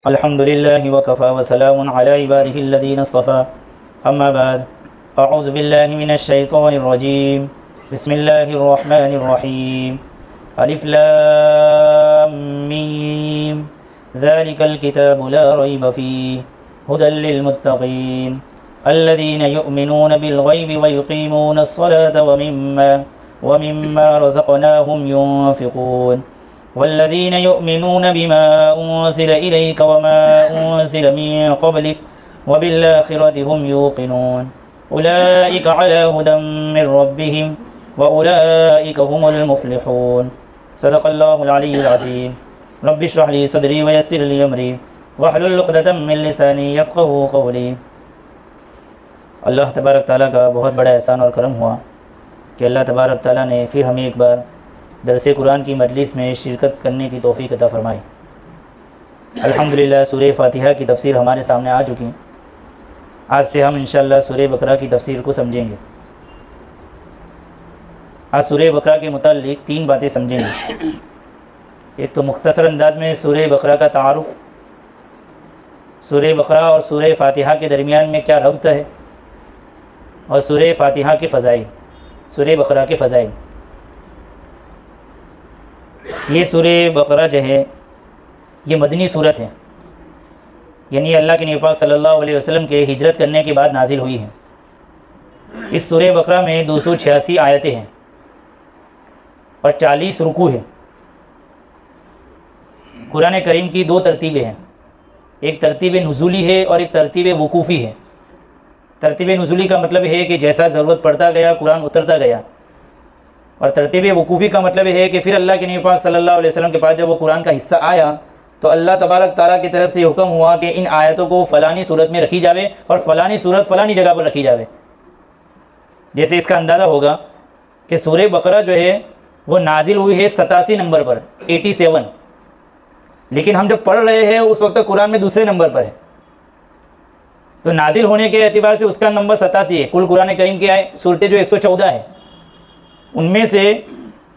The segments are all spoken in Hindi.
अल्हम्दुलिल्लाहि वकफ़ा व सलामुन अला इबादिहिल्लज़ीना इस्तफ़ा अम्मा बाद अऊज़ु बिल्लाहि मिनश शैतानिर रजीम बिस्मिल्लाहिर रहमानिर रहीम अलिफ लाम मीम ज़ालिकल किताबु ला रैब फ़ीहि हुदल लिल मुत्तक़ीन अल्लज़ीना युमिनूना बिल ग़ैबि व युक़ीमूनस सलाता व मिम्मा रज़क़नाहुम युनफ़िक़ून वल्लज़ीना युमिनूना बिमा उन्ज़िला इलैका वमा उन्ज़िला मिन क़ब्लिक व बिल आख़िरति हुम यूक़िनून उलाइका अला हुदम मिन रब्बिहिम व उलाइका हुमुल मुफ़्लिहून सदक़ल्लाहुल अलिय्युल अज़ीम रब्बि इश्रह ली सदरी व यस्सिर ली अमरी वहलुल उक़दतम मिन लिसानी यफ़क़हू क़ौली। अल्लाह तबारक ताला का बहुत बड़ा एहसान और करम हुआ कि अल्लाह तबारक ताला ने फिर हमें एक बार दरसे कुरान की मजलिस में शिरकत करने की तौफ़ीक़ अता फ़रमाई। अल्हम्दुलिल्लाह सूरह फ़ातिहा की तफ़सीर हमारे सामने आ चुकी। आज से हम इंशाअल्लाह सूरह बकरा की तफ़सीर को समझेंगे। आज सूरह बकरा के मुताल्लिक़ 3 बातें समझेंगे। एक तो मुख्तसर अंदाज में सूरह बकरा का तारुफ़, सूरह बकरा और सूरह फ़ातिहा के दरमियान में क्या रब्त है, और सूरह फ़ातिहा के फ़ज़ाइल, सूरह बकरा के फ़ज़ाइल। ये सूरह बकरा जो है ये मदनी सूरत है, यानी अल्लाह के नबी पाक सल्लल्लाहु अलैहि वसल्लम के हिजरत करने के बाद नाजिल हुई है। इस सूरह बकरा में 286 आयतें हैं और 40 रुकू है। कुरान करीम की 2 तरतीबें हैं, एक तरतीब नुज़ूली है और एक तरतीब वकूफ़ी है। तरतीब नुज़ूली का मतलब है कि जैसा ज़रूरत पड़ता गया कुरान उतरता गया, और तरतीब वकूफ़ी का मतलब है कि फिर अल्लाह के नबी पाक सल्लल्लाहु अलैहि वसल्लम के पास जब वो कुरान का हिस्सा आया तो अल्लाह तबारक ताला की तरफ से हुक्म हुआ कि इन आयतों को फ़लानी सूरत में रखी जावे और फ़लानी सूरत फ़लानी जगह पर रखी जावे। जैसे इसका अंदाज़ा होगा कि सूरह बकरा जो है वो नाजिल हुई है 87 नंबर पर, 87, लेकिन हम जब पढ़ रहे हैं उस वक्त कुरान में दूसरे नंबर पर है, तो नाजिल होने के एतबार से उसका नंबर 87 है। कुल कुरान करीम की सूरतें जो 114 है, उनमें से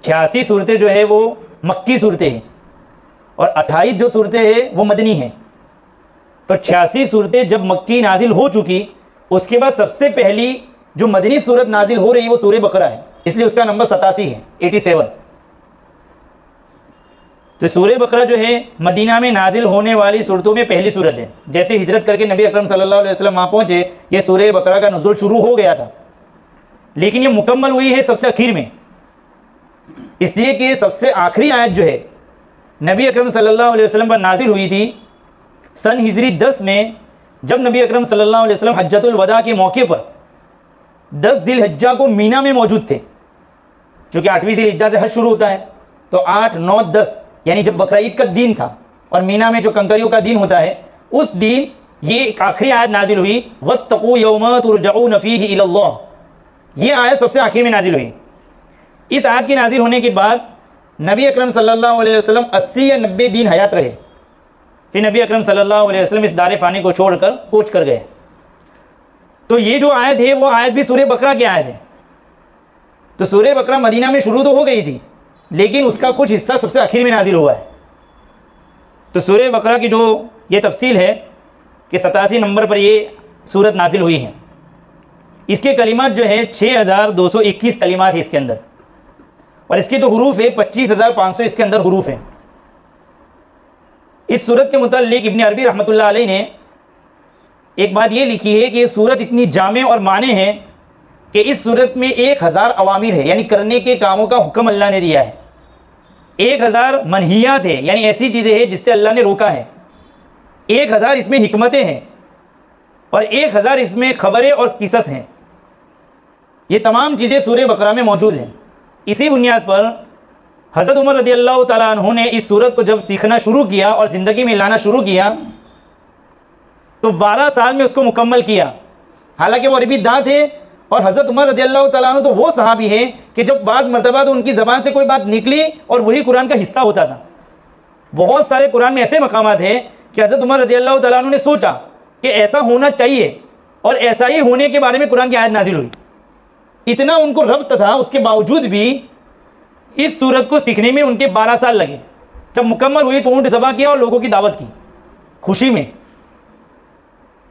86 सूरतें जो है वो मक्की सूरतें हैं और 28 जो सूरतें हैं वो मदनी हैं। तो 86 सूरतें जब मक्की नाजिल हो चुकी, उसके बाद सबसे पहली जो मदनी सूरत नाजिल हो रही है वो सूरह बकरा है, इसलिए उसका नंबर 87 है, 87। तो सूरह बकरा जो है मदीना में नाजिल होने वाली सूरतों में पहली सूरत है। जैसे हिजरत करके नबी अकरम सल्लल्लाहु अलैहि वसल्लम वहाँ पहुँचे, ये सूरह बकरा का नुज़ूल शुरू हो गया था, लेकिन ये मुकम्मल हुई है सबसे आखिर में, इसलिए कि सबसे आखिरी आयत जो है नबी अकरम सल्लल्लाहु अलैहि वसल्लम पर नाजिल हुई थी सन हिजरी 10 में, जब नबी अकरम सल्लल्लाहु अलैहि वसल्लम हज्जतुल वदा के मौके पर 10 दिलहज्जा को मीना में मौजूद थे। क्योंकि 8वीं दिलहज्जा से हज शुरू होता है, तो 8, 9, 10 यानी जब बकरा ईद का दिन था और मीना में जो कंकरियों का दिन होता है, उस दिन ये आखिरी आयत नाजिल हुई, वत्तक़ू यौमा तुरजऊन फ़ीहि इलल्लाह। ये आयत सबसे आखिर में नाजिल हुई। इस आयत की नाजिल होने के बाद नबी अकरम सल्लल्लाहु अलैहि वसल्लम 80 या 90 दिन हयात रहे। फिर नबी अकरम सल्लल्लाहु अलैहि वसल्लम इस दारे फ़ानी को छोड़कर कूच कर गए। तो ये जो आयत है वो आयत भी सूरह बकरा की आयत है। तो सूरह बकरा मदीना में शुरू तो हो गई थी, लेकिन उसका कुछ हिस्सा सबसे आखिर में नाजिल हुआ है। तो सूरह बकरा की जो ये तफसील है कि 87 नंबर पर ये सूरत नाजिल हुई है। इसके कलिमात जो है 6221 कलिमात है इसके अंदर, और इसके जो हुरूफ है 25,500 इसके अंदर हुरूफ हैं। इस सूरत के मुताल्लिक़ इब्न अरबी रहमतुल्लाह अलैह ने एक बात ये लिखी है कि ये सूरत इतनी जामे और माने है कि इस सूरत में 1000 अवामिर है, यानी करने के कामों का हुक्म अल्लाह ने दिया है। 1000 मनहियात है, यानी ऐसी चीज़ें हैं जिससे अल्लाह ने रोका है। 1000 इसमें हिकमतें हैं और 1000 इसमें खबरें और किसस हैं। ये तमाम चीज़ें सूरह बकरा में मौजूद हैं। इसी बुनियाद पर हज़रत उमर रज़ियल्लाहु ताला अन्हु ने इस सूरत को जब सीखना शुरू किया और ज़िंदगी में लाना शुरू किया तो 12 साल में उसको मुकम्मल किया। हालांकि वो अरबी दाँ थे, और हज़रत उमर रज़ियल्लाहु ताला अन्हु तो वो सहाबी है कि जब बाज़ मरतबा तो उनकी ज़बान से कोई बात निकली और वही कुरान का हिस्सा होता था। बहुत सारे कुरान में ऐसे मकामात हैं कि हज़रत उमर रज़ियल्लाहु ताला अन्हु ने सोचा कि ऐसा होना चाहिए, और ऐसा ही होने के बारे में कुरान की आयत नाजिल हुई। इतना उनको रब्त था, उसके बावजूद भी इस सूरत को सीखने में उनके 12 साल लगे। जब मुकम्मल हुई तो ऊँट ज़बा किया और लोगों की दावत की। खुशी में।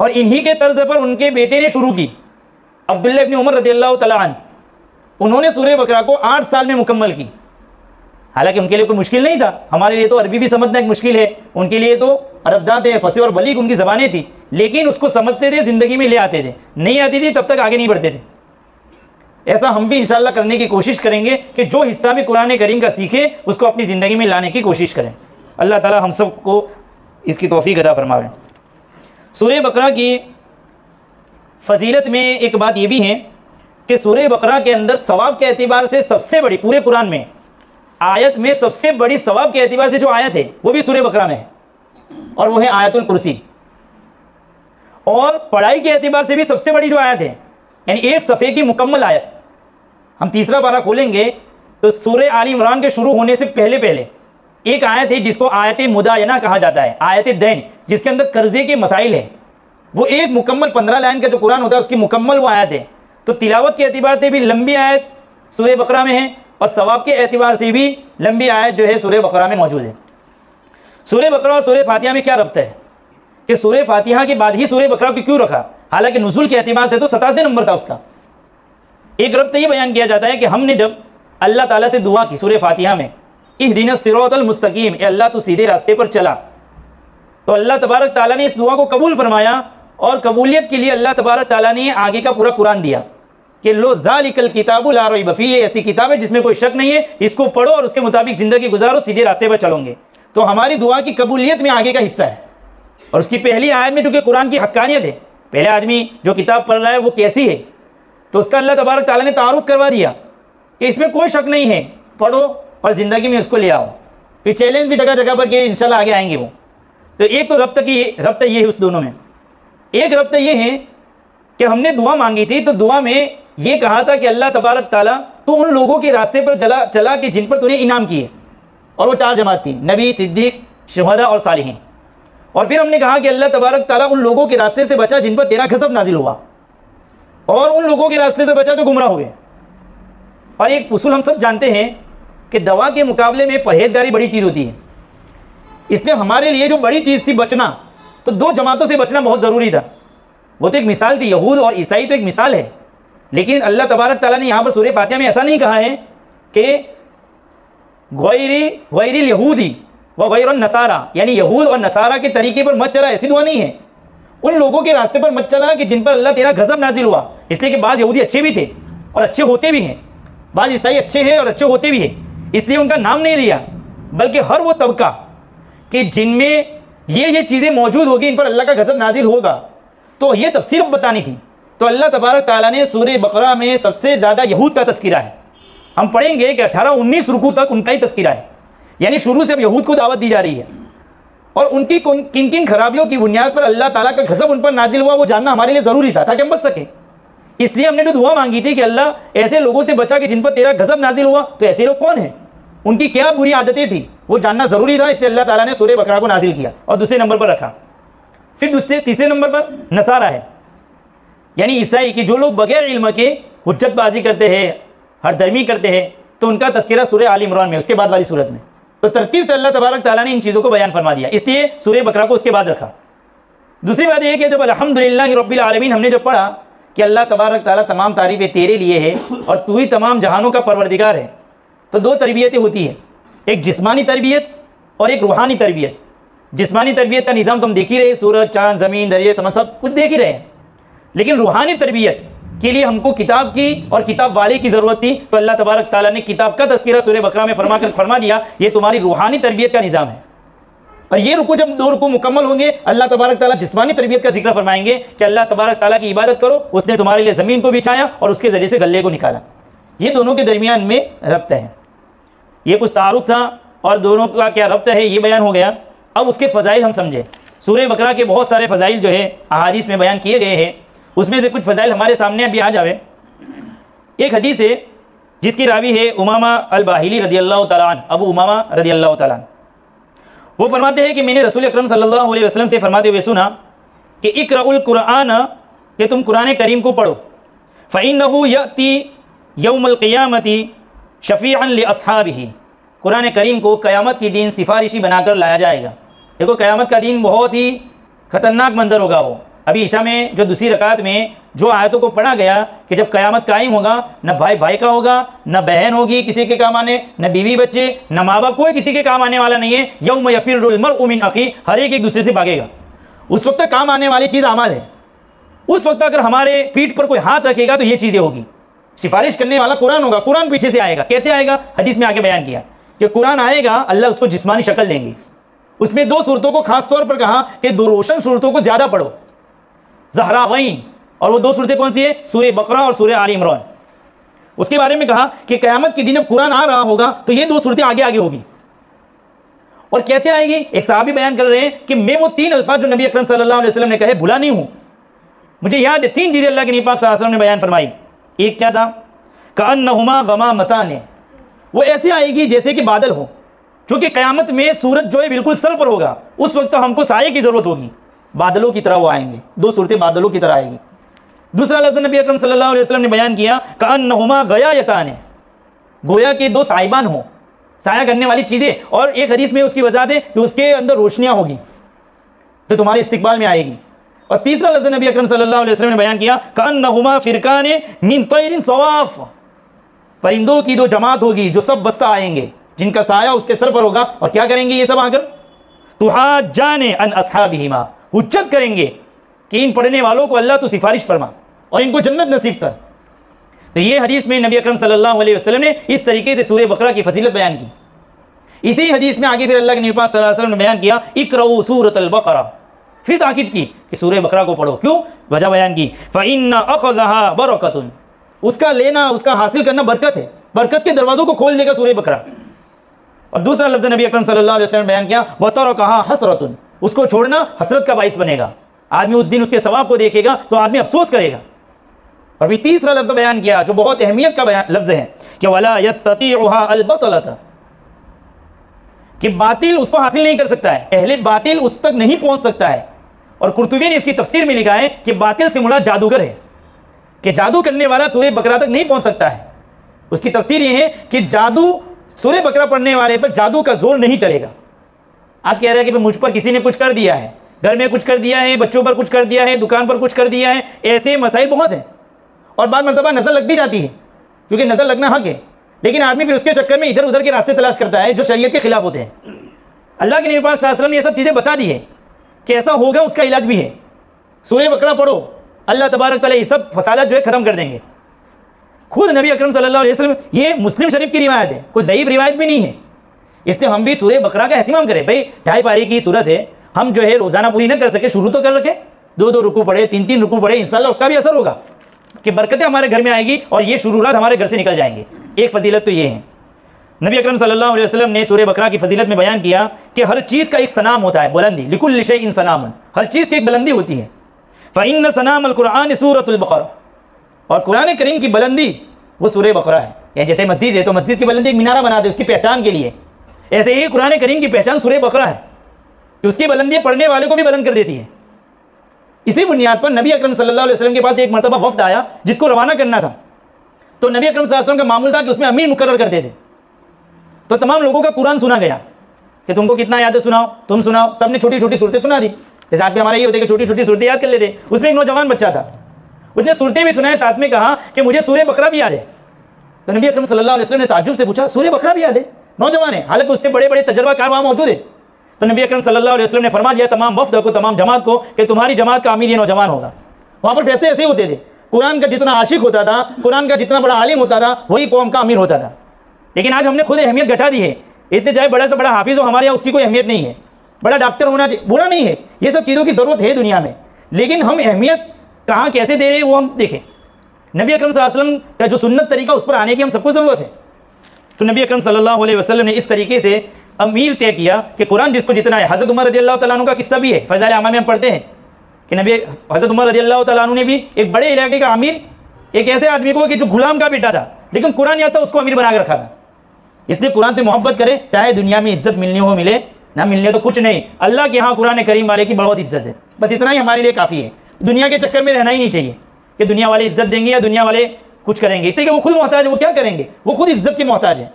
और इन्हीं के तर्ज पर उनके बेटे ने शुरू की, अब्दुल्लाह इब्न उमर रदियल्लाहु तआला अन्हु। उन्होंने सूरह बकरा को 8 साल में मुकम्मल की। हालांकि उनके लिए कोई मुश्किल नहीं था, हमारे लिए तो अरबी भी समझना एक मुश्किल है, उनके लिए तो अरबदां थे, फसे और बलीग उनकी ज़बानें थी, लेकिन उसको समझते थे, ज़िंदगी में ले आते थे। नहीं आती थी तब तक आगे नहीं बढ़ते थे। ऐसा हम भी इंशाअल्लाह करने की कोशिश करेंगे कि जो हिस्सा भी कुरान करीम का सीखे उसको अपनी ज़िंदगी में लाने की कोशिश करें। अल्लाह ताला हम सब को इसकी तौफीक अता फरमावे। सूरह बकरा की फ़जीलत में एक बात ये भी है कि सूरह बकरा के अंदर सवाब के एतबार से सबसे बड़ी, पूरे कुरान में आयत में सबसे बड़ी सवाब के एतबार से जो आयत है वो भी सूरह बकरा में है, और वो है आयतुल कुर्सी। और पढ़ाई के एतबार से भी सबसे बड़ी जो आयत है, यानी एक सफ़े की मुकम्मल आयत। हम तीसरा पारा खोलेंगे तो सूरह आल इमरान के शुरू होने से पहले पहले एक आयत है जिसको आयत मुदायना कहा जाता है, आयत दैन, जिसके अंदर कर्जे के मसाइल है। वो एक मुकम्मल 15 लाइन का जो कुरान होता है उसकी मुकम्मल वो आयत है। तो तिलावत के एतबार से भी लंबी आयत सूरह बकरा में है, और सवाब के एतबार से भी लंबी आयत जो है सूरह बकरा में मौजूद है। सूरह बकरा और सूरह फातिहा में क्या रब्त है कि सूरह फातिहा के बाद ही सूरह बकरा को क्यों रखा? हालांकि नुज़ूल के एतबार से तो 87 नंबर था उसका। एक रब्त ये बयान किया जाता है कि हमने जब अल्लाह ताला से दुआ की सूरह फातिहा में, इहदिनस सिरातल मुस्तकीम, अल्लाह तू सीधे रास्ते पर चला, तो अल्लाह तबारक ताला ने इस दुआ को कबूल फरमाया, और कबूलियत के लिए अल्लाह तबारक ताला ने आगे का पूरा कुरान दिया कि लो ज़ालिकल किताबु ला रैब फीह, ये ऐसी किताब है जिसमें कोई शक नहीं है, इसको पढ़ो और उसके मुताबिक ज़िंदगी गुजारो, सीधे रास्ते पर चलोगे। तो हमारी दुआ की कबूलियत में आगे का हिस्सा है। और उसकी पहली आयत में चूँकि कुरान की हक्कानियत है, पहले आदमी जो किताब पढ़ रहा है वो कैसी है, तो उसका अल्लाह तबारक ताला ने तारुफ करवा दिया कि इसमें कोई शक नहीं है, पढ़ो और ज़िंदगी में उसको ले आओ। फिर चैलेंज भी जगह जगह पर किए, इंशाल्लाह आगे आएंगे वो। तो एक तो रब्त ये है उस दोनों में। एक रब्त ये है कि हमने दुआ मांगी थी, तो दुआ में ये कहा था कि अल्लाह तबारक ताला तो उन लोगों के रास्ते पर चला कि जिन पर तूने इनाम किए, और वो 4 जमात थी, नबी, सिद्दीक, शुहदा और सालिहीन। और फिर हमने कहा कि अल्लाह तबारक ताला उन लोगों के रास्ते से बचा जिन पर तेरा गज़ब नाजिल हुआ, और उन लोगों के रास्ते से बचा जो गुमराह हो गए। और एक उसूल हम सब जानते हैं कि दवा के मुकाबले में परहेजगारी बड़ी चीज़ होती है। इसलिए हमारे लिए जो बड़ी चीज़ थी बचना, तो 2 जमातों से बचना बहुत ज़रूरी था। वो तो एक मिसाल थी, यहूद और ईसाई तो एक मिसाल है, लेकिन अल्लाह तबारक ताला ने यहाँ पर सूरह फातिहा में ऐसा नहीं कहा है कि गैरिल यहूदी व गैरुन नसारा, यानी यहूद और नसारा के तरीके पर मत चला, ऐसी दुआ नहीं है। उन लोगों के रास्ते पर मत चला कि जिन पर अल्लाह तेरा गज़ब नाजिल हुआ। इसलिए कि बाज़ यहूदी अच्छे भी थे और अच्छे होते भी हैं, बाज़ ईसाई अच्छे हैं और अच्छे होते भी हैं, इसलिए उनका नाम नहीं लिया, बल्कि हर वो तबका कि जिनमें ये चीज़ें मौजूद होगी, इन पर अल्लाह का गज़ब नाजिल होगा, तो ये तफसीर बतानी थी। तो अल्लाह तबारक ताला ने सूरह बकरा में सबसे ज़्यादा यहूद का तज़किरा है। हम पढ़ेंगे कि 18-19 रुकू तक उनका ही तज़किरा है, यानी शुरू से अब यहूद को दावत दी जा रही है, और उनकी किन किन खराबियों की बुनियाद पर अल्लाह ताला का गज़ब उन पर नाजिल हुआ वो जानना हमारे लिए ज़रूरी था, ताकि हम बच सकें। इसलिए हमने जो दुआ मांगी थी कि अल्लाह ऐसे लोगों से बचा कि जिन पर तेरा गज़ब नाजिल हुआ, तो ऐसे लोग कौन हैं, उनकी क्या बुरी आदतें थी, वो जानना ज़रूरी था। इसलिए अल्लाह ताला ने सूरह बकरा को नाजिल किया और दूसरे नंबर पर रखा। फिर तीसरे नंबर पर नसारा है, यानी ईसाई की, जो लोग बगैर इल्म के हुज्जतबाजी करते हैं, हरदर्मी करते हैं, तो उनका तज़किरा सूरह आल इमरान में, उसके बाद वाली सूरत में। तो तरतीब से अल्लाह तबारक ताला ने इन चीज़ों को बयान फरमा दिया, इसलिए सूरह बकरा को उसके बाद रखा। दूसरी बात यह कि जब अल्हम्दुलिल्लाहि रब्बिल आलमीन हमने जब पढ़ा कि अल्लाह तबारक ताला तमाम तारीफ़ें तेरे लिए है और तू ही तमाम जहानों का परवरदिगार है, तो 2 तरबियतें होती हैं, एक जिस्मानी तरबियत और एक रूहानी तरबियत। जिस्मानी तरबियत का निज़ाम तुम देख ही रहे, सूरज, चाँद, ज़मीन, दरिया, समुद्र सब कुछ देख ही रहे हैं, लेकिन रूहानी तरबियत के लिए हमको किताब की और किताब वाले की ज़रूरत थी। तो अल्लाह तबारक ताला ने किताब का तज़किरा सूरह बकरा में फरमा दिया, ये तुम्हारी रूहानी तरबियत का निज़ाम है। और ये रुकू जब 2 रुकू मुकम्मल होंगे, अल्लाह तबारक ताला जिस्मानी तरबियत का जिक्र फरमाएंगे कि अल्लाह तबारक ताला की इबादत करो, उसने तुम्हारे लिए ज़मीन को बिछाया और उसके ज़रिए से गल्ले को निकाला। ये दोनों के दरमियान में रब्त है। ये कुछ तारुफ था और दोनों का क्या रब्त है ये बयान हो गया। अब उसके फ़ज़ाइल हम समझें। सूरह बकरा के बहुत सारे फ़ज़ाइल जो है अहादीस में बयान किए गए हैं, उसमें से कुछ फ़ज़ाइल हमारे सामने अभी आ जावे। एक हदीस है जिसकी रावी है उमामा अल बाहिली रदियल्लाहु तआला अन्हु, अबू उमामा रदियल्लाहु तआला अन्हु। वो फरमाते हैं कि मैंने रसूल अकरम सल्लल्लाहु अलैहि वसल्लम से फरमाते हुए सुना कि इक़राउल कुरान, कि तुम कुरान करीम को पढ़ो, फ़इन्नहु यअती यौमल क़ियामती शफ़ीअन लि अस्हाबिही, कुरान करीम को क़यामत के दिन सिफारिशी बनाकर लाया जाएगा। देखो क़यामत का दिन बहुत ही खतरनाक मंजर होगा वो। अभी ईशा में जो दूसरी रकात में जो आयतों को पढ़ा गया कि जब कयामत कायम होगा, न भाई भाई का होगा, न बहन होगी किसी के काम आने, न बीवी बच्चे, न माँ बाप, कोई किसी के काम आने वाला नहीं है। यौम यफिर्रुल मरउ मिन अखी, हर एक दूसरे से भागेगा। उस वक्त काम आने वाली चीज़ अमाल है। उस वक्त अगर हमारे पीठ पर कोई हाथ रखेगा तो ये चीज़ें होगी। सिफारिश करने वाला कुरान होगा। कुरान पीछे से आएगा। कैसे आएगा? हदीस में आगे बयान किया कि कुरान आएगा, अल्लाह उसको जिस्मानी शक्ल देंगे। उसमें 2 सूरतों को खास तौर पर कहा कि 2 रोशन सूरतों को ज़्यादा पढ़ो, ज़हरावैन, और वो 2 सूरतें कौन सी है? सूरह बकरा और सूरह आल इमरान। उसके बारे में कहा कि क़यामत के दिन जब कुरान आ रहा होगा तो ये 2 सूरतें आगे आगे होगी। और कैसे आएगी? एक सहाबी बयान कर रहे हैं कि मैं वो 3 अल्फाज जो नबी अकरम सल्लल्लाहु अलैहि वसल्लम ने कहे भुला नहीं हूँ। मुझे याद है 3 चीज़ें अल्लाह के नबी पाक सल्लल्लाहु अलैहि वसल्लम ने बयान फरमाई। एक क्या था? कअन्नहुमा गमामतान, वो ऐसे आएगी जैसे कि बादल हो, क्योंकि क़यामत में सूरज जो है बिल्कुल सर पर होगा। उस वक्त हमको साये की ज़रूरत होगी। बादलों की तरह वो आएंगे। 2 सूरतें बादलों की तरह आएगी। दूसरा लफ्ज़ नबी अकरम सल्लल्लाहु अलैहि वसल्लम ने बयान किया, कअन्नहुमा गयायतान, गोया के 2 साइबान हो, साया करने वाली चीज़ें। और एक हदीस में उसकी वजह है कि उसके अंदर रोशनियाँ होगी तो तुम्हारे इस्तिकबाल में आएगी। और तीसरा लफ्ज़ नबी अकरम सल्लल्लाहु अलैहि वसल्लम ने बयान किया, कअन्नहुमा फ़िरकाने मिन तैरिन सवाफ़, परिंदों की 2 जमात होगी जो सब बस्ता आएंगे, जिनका साया उसके सर पर होगा। और क्या करेंगे ये सब आकर? तुहाज्जाने अन अस्हाबिहिमा, हुज्जत करेंगे कि इन पढ़ने वालों को अल्लाह तो सिफारिश फरमा और इनको जन्नत नसीब कर। तो ये हदीस में नबी अकरम सल्लल्लाहु अलैहि वसल्लम ने इस तरीके से सूरह बकरा की फजीलत बयान की। इसी हदीस में आगे फिर अल्लाह के नबी पाक सल्लल्लाहु अलैहि वसल्लम ने बयान किया, इक़रऊ सूरतल बकरा, फिर ताकीद की कि सूरह बकरा को पढ़ो। क्यों? वजह बयान की, फ़इन्ना अख़ज़हा बरकतुन, उसका लेना, उसका हासिल करना बरकत है। बरकत के दरवाज़ों को खोल देगा सूरह बकरा। और दूसरा लफ्ज़ नबी अकरम सल्लल्लाहु अलैहि वसल्लम ने बयान किया, वतरकहा हसरतुन, उसको छोड़ना हसरत का बाइस बनेगा। आदमी उस दिन उसके सवाब को देखेगा तो आदमी अफसोस करेगा। और फिर तीसरा लफ्ज़ बयान किया जो बहुत अहमियत का लफ्ज़ है कि वला यस्ततीउहा अलबतलता, कि बातिल उसको हासिल नहीं कर सकता है, पहले बातिल उस तक नहीं पहुंच सकता है। और कुर्तुबी ने इसकी तफसीर में लिखा है कि बातिल से मुराद जादूगर है, कि जादू करने वाला सूरह बकरा तक नहीं पहुंच सकता है। उसकी तफसीर ये है कि जादू, सूरह बकरा पढ़ने वाले पर जादू का जोर नहीं चलेगा। आज कह रहे हैं कि मुझ पर किसी ने कुछ कर दिया है, घर में कुछ कर दिया है, बच्चों पर कुछ कर दिया है, दुकान पर कुछ कर दिया है, ऐसे मसाइल बहुत हैं। और बाद मरतबा नज़र लग भी जाती है, क्योंकि नज़र लगना हक है, लेकिन आदमी फिर उसके चक्कर में इधर उधर के रास्ते तलाश करता है जो शरीयत के खिलाफ होते हैं। अल्लाह के नबी पाक सल्लल्लाहु अलैहि वसल्लम ने ये सब चीज़ें बता दी है कि ऐसा होगा, उसका इलाज भी है। सूरह बकरा पढ़ो, अल्लाह तबारक तआला ये सब फसादात जो है ख़त्म कर देंगे। खुद नबी अकरम सल्लल्लाहु अलैहि वसल्लम, ये मुस्लिम शरीफ की रिवायत है, कोई ज़ईफ़ रिवायत भी नहीं है। इसलिए हम भी सूरह बकरा का एहतिमाम करें। भाई 2.5 पारी की सूरत है, हम जो है रोज़ाना पूरी न कर सके, शुरू तो कर रखें, 2-2 रुकू पढ़े, 3-3 रुकू पढ़े, इंशाअल्लाह उसका भी असर होगा कि बरकतें हमारे घर में आएगी और ये शुरूआत हमारे घर से निकल जाएंगे। एक फजीलत तो ये है। नबी अकरम सल्लल्लाहु अलैहि वसल्लम ने सूरह बकरा की फजीलत में बयान किया कि हर चीज़ का एक सनाम होता है, बुलंदी, लिकुल्लि शैइन सनामुन, हर चीज़ की एक बुलंदी होती है। फ़इन्न सनामल कुरान सूरतुल बकरा, और कुरान करीम की बुलंदी वो सूरह बकरा है। या जैसे मस्जिद है तो मस्जिद की बुलंदी एक मीनारा बना दे उसकी पहचान के लिए, ऐसे ही कुरान करीम की पहचान सूरह बकरा है कि उसकी बुलंदी पढ़ने वाले को भी बुलंद कर देती है। इसी बुनियाद पर नबी अकरम सल्लल्लाहु अलैहि वसल्लम के पास एक मरतबा वफ्द आया जिसको रवाना करना था, तो नबी अकरम सल्लल्लाहु अलैहि वसल्लम का मामूल था कि उसमें अमीर मुकर्रर करते थे। तो तमाम लोगों का कुरान सुना गया कि तुमको कितना याद है, सुनाओ, तुम सुनाओ। सबने छोटी छोटी सूरतें सुना दी। जैसे आज भी हमारा ये होता है कि छोटी छोटी सूरतें याद कर लेते। उसमें एक नौजवान बच्चा था, उसने सूरतें भी सुनाए, साथ में कहा कि मुझे सूरह बकरा भी याद है। तो नबी अकरम सल्लल्लाहु अलैहि वसल्लम ने ताज्जुब से पूछा, सूरह बकरा भी याद है? नौजवान है, हालांकि उससे बड़े बड़े तजर्बाकार वहाँ मौजूद है। तो नबी अकरम सल्लल्लाहु अलैहि वसल्लम ने फरमा दिया तमाम वफ्द को, तमाम जमात को, कि तुम्हारी जमात का अमीर ये नौजवान होगा। वहाँ पर फैसले ऐसे ही होते थे। कुरान का जितना आशिक होता था, कुरान का जितना बड़ा आलिम होता था, वही कौम का अमीर होता था। लेकिन आज हमने खुद अहमियत घटा दी है। इसलिए चाहे बड़ा से बड़ा हाफिज हो, हमारे यहाँ उसकी कोई अहमियत नहीं है। बड़ा डॉक्टर होना बुरा नहीं है, ये सब चीज़ों की ज़रूरत है दुनिया में, लेकिन हम अहमियत कहाँ कैसे दे रहे हैं वो हम देखें। नबी अकरम सल्लल्लाहु अलैहि वसल्लम का जो सुन्नत तरीका, उस पर आने की हम सबको ज़रूरत है। तो नबी अकरम सल्लल्लाहु अलैहि वसल्लम ने इस तरीके से अमीर तय किया कि कुरान जिसको जितना है। हज़रत उमर रज़ियल्लाहु तआला अन्हु का किस्सा भी है, फ़ज़ाइल आमा में हम पढ़ते हैं कि नबी हज़रत उमर रज़ियल्लाहु तआला अन्हु ने भी एक बड़े इलाके का अमीर, एक ऐसे आदमी को कि जो गुलाम का बेटा था लेकिन कुरान याद था, उसको अमीर बना कर रखा था। इसलिए कुरान से मोहब्बत करें, चाहे दुनिया में इज्जत मिलनी हो मिले, ना मिलने तो कुछ नहीं। अल्लाह के यहाँ कुरान करीम वाले की बहुत इज्जत है, बस इतना ही हमारे लिए काफ़ी है। दुनिया के चक्कर में रहना ही नहीं चाहिए कि दुनिया वाले इज्जत देंगे या दुनिया वाले कुछ करेंगे, इसलिए कि वो खुद मोहताज है। वो क्या करेंगे? वो खुद इज्जत के मोहताज है।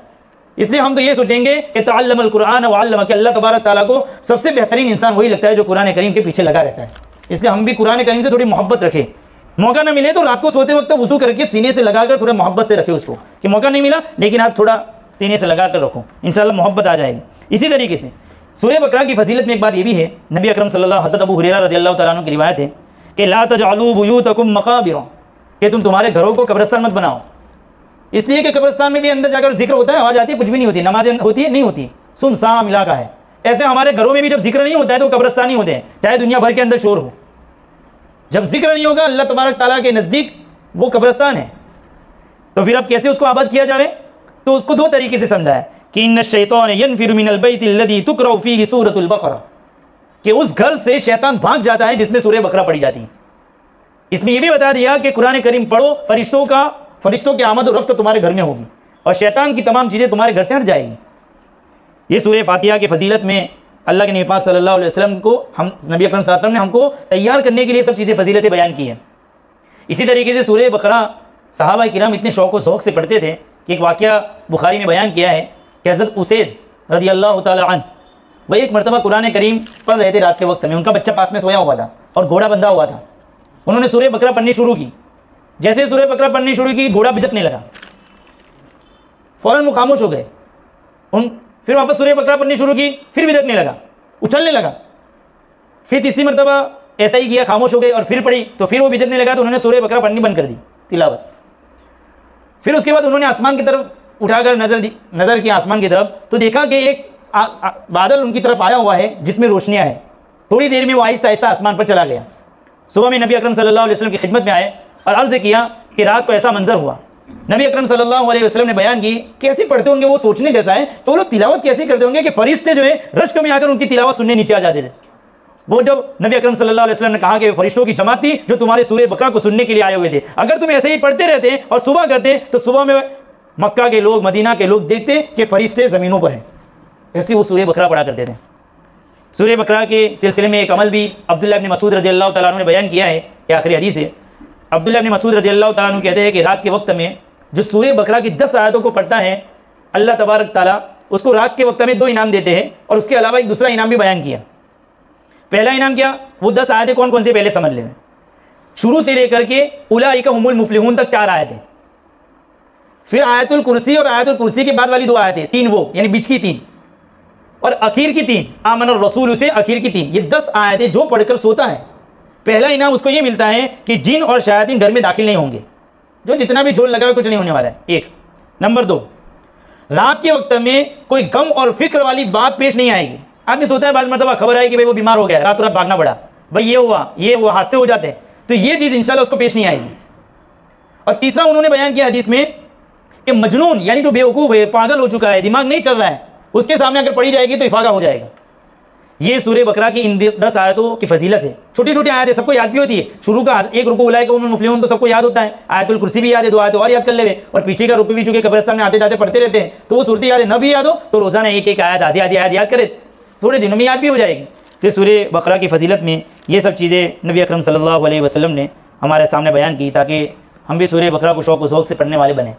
इसलिए हम तो ये सोचेंगे कि तअल्लमल कुरान व अल्लम, कि अल्लाह तबारक ताला को सबसे बेहतरीन इंसान वही लगता है जो कुरान करीम के पीछे लगा रहता है। इसलिए हम भी कुरान करीम से थोड़ी मोहब्बत रखें। मौका ना मिले तो रात को सोते वक्त वज़ू करके सीने से लगाकर थोड़ा मोहब्बत से रखें उसको, कि मौका नहीं मिला लेकिन आप थोड़ा सीने से लगा कर रखो, इंशाअल्लाह मोहब्बत आ जाएगी। इसी तरीके से सूरह बकरा की फजीलत में एक बात ये भी है, नबी अकरम सल्लल्लाहु अलैहि वसल्लम, हज़रत अबू हुरैरा रज़ियल्लाहु तआला अन्हु की रिवायत है कि ला तजअलू बुयूतकुम मकाबिर, कि तुम तुम्हारे घरों को कब्रिस्तान मत बनाओ। इसलिए कि कब्रिस्तान में भी अंदर जाकर जिक्र होता है, आवाज़ आती है, कुछ भी नहीं होती, नमाज़ें होती है नहीं होती, सुनसान इलाका है। ऐसे हमारे घरों में भी जब जिक्र नहीं होता है तो कब्रिस्तान ही होते हैं, चाहे दुनिया भर के अंदर शोर हो। जब जिक्र नहीं होगा अल्लाह तबारक ताला के नज़दीक वो कब्रिस्तान है, तो फिर अब कैसे उसको आबाद किया जाए? तो उसको दो तरीके से समझाया कि इन्न शैतान यनफिरु मिनल बैतिल लज़ी तुक़रअ फ़ीहि सूरतुल बक़रा, कि उस घर से शैतान भाग जाता है जिसमें सूरह बकरा पढ़ी जाती है। इसमें यह भी बता दिया कि कुरान करीम पढ़ो, फरिश्तों की आमद और रफ्त तुम्हारे घर में होगी और शैतान की तमाम चीज़ें तुम्हारे घर से हट जाएगी। ये सूरह फातिहा की फजीलत में अल्लाह के नबी पाक सल्लल्लाहु अलैहि वसल्लम को, हम नबी अकरम सल्लल्लाहु अलैहि वसल्लम ने हमको तैयार करने के लिए सब चीज़ें फजीलतें बयान की हैं। इसी तरीके से सूरह बकरा सहाबा किराम इतने शौक़ व ज़ौक़ से पढ़ते थे कि एक वाक़या बुखारी में बयान किया है कि हज़रत उसैद रज़ियल्लाहु ताला अन्हु, वह एक मरतबा कुरान करीम पढ़ रहे थे रात के वक्त में, उनका बच्चा पास में सोया हुआ था और घोड़ा बंधा हुआ था। उन्होंने सूरह बकरा पढ़नी शुरू की। जैसे सूरह बकरा पढ़नी शुरू की, घोड़ा बिदकने लगा, फ़ौरन वो खामोश हो गए। फिर वापस सूरह बकरा पढ़नी शुरू की, फिर बिदकने लगा, उछलने लगा। फिर तीसरी मरतबा ऐसा ही किया, खामोश हो गए और फिर पढ़ी तो फिर वो बिदकने लगा, तो उन्होंने सूरह बकरा पढ़नी बंद कर दी, तिलावत। फिर उसके बाद उन्होंने आसमान की तरफ उठाकर नज़र किया आसमान की तरफ, तो देखा कि एक बादल उनकी तरफ आया हुआ है जिसमें रोशनियाँ हैं। थोड़ी देर में वो आहिस्ता आहिस्ता आसमान पर चला गया। सुबह में नबी अकरम सल्लल्लाहु अलैहि वसल्लम की खिदमत में आए और अर्ज़ किया कि रात को ऐसा मंजर हुआ। नबी अकरम सल्लल्लाहु अलैहि वसल्लम ने बयान की कैसे पढ़ते होंगे, वो सोचने जैसा है। तो वो लोग तिलावत कैसे करते होंगे कि फरिश्ते जो है रश्क में आकर उनकी तिलावत सुनने नीचे आ जाते थे। वो जब नबी अकरम सल्लल्लाहु अलैहि वसल्लम ने कहा कि फरिश्तों की जमात थी जो तुम्हारे सूरह बकरा को सुनने के लिए आए हुए थे, अगर तुम ऐसे ही पढ़ते रहते और सुबह करते तो सुबह में मक्का के लोग, मदीना के लोग देखते कि फरिश्ते ज़मीनों पर हैं। ऐसे वो सूरह बकरा पढ़ा करते थे। सूरह बकरा के सिलसिले में एक अमल भी अब्दुल्लाह इब्न मसूद रज़ियल्लाहु तआला अन्हु ने बयान किया है, ये आखिरी हदीस है। अब्दुल्लाह इब्न मसूद रज़ियल्लाहु तआला अन्हु कहते हैं कि रात के वक्त में जो सूरह बकरा की 10 आयतों को पढ़ता है, अल्लाह तबारक ताला उसको रात के वक्त में 2 इनाम देते हैं और उसके अलावा एक दूसरा इनाम भी बयान किया। पहला इनाम क्या, वो 10 आयतें कौन कौन से पहले समझ लें। शुरू से लेकर के उलाइका हुमुल मुफ्लिहून तक 4 आयतें, फिर आयतुल कुर्सी और आयतुल कुर्सी के बाद वाली 2 आयतें, 3 वो यानी बीच की 3 और आखिर की 3 आमन रसूल से आखिर की 3, ये 10 आयतें जो पढ़कर सोता है, पहला इनाम उसको ये मिलता है कि जिन और शयातीन घर में दाखिल नहीं होंगे। जो जितना भी झोल लगा हुआ कुछ नहीं होने वाला है, एक। नंबर 2, रात के वक्त में कोई गम और फिक्र वाली बात पेश नहीं आएगी। आदमी सोता है, बाद मरतबा खबर आई कि भाई वो बीमार हो गया, रात रात भागना पड़ा, भाई ये हुआ, हादसे हो जाते हैं, तो ये चीज़ इंशाल्लाह उसको पेश नहीं आएगी। और तीसरा उन्होंने बयान किया हदीस में कि मजनून यानी जो बेवकूफ़ है, पागल हो चुका है, दिमाग नहीं चल रहा है, उसके सामने अगर पढ़ी जाएगी तो इफाका हो जाएगा। ये सूरह बकरा की इन 10 आयतों की फजीलत है। छोटी छोटी आयतें सबको याद भी होती है। शुरू का एक रुकू उलाइका हुमुल मुफ्लिहून तो सबको याद होता है, आयतुल कुर्सी भी याद है, 2 आयतें और याद कर ले, और पीछे का रुकू भी चूंकि कब्रिस्तान में आते जाते पढ़ते रहते हैं तो वो सूरत याद न भी याद हो तो रोज़ाना एक आयत आधी आयत याद करे, थोड़े दिनों में याद भी हो जाएगी। तो सूरह बकरा की फजीलत में ये सब चीज़ें नबी अकरम सल्लल्लाहु अलैहि वसल्लम ने हमारे सामने बयान की ताकि हम भी सूरह बकरा को शौक़ व ज़ौक़ से पढ़ने वाले बने।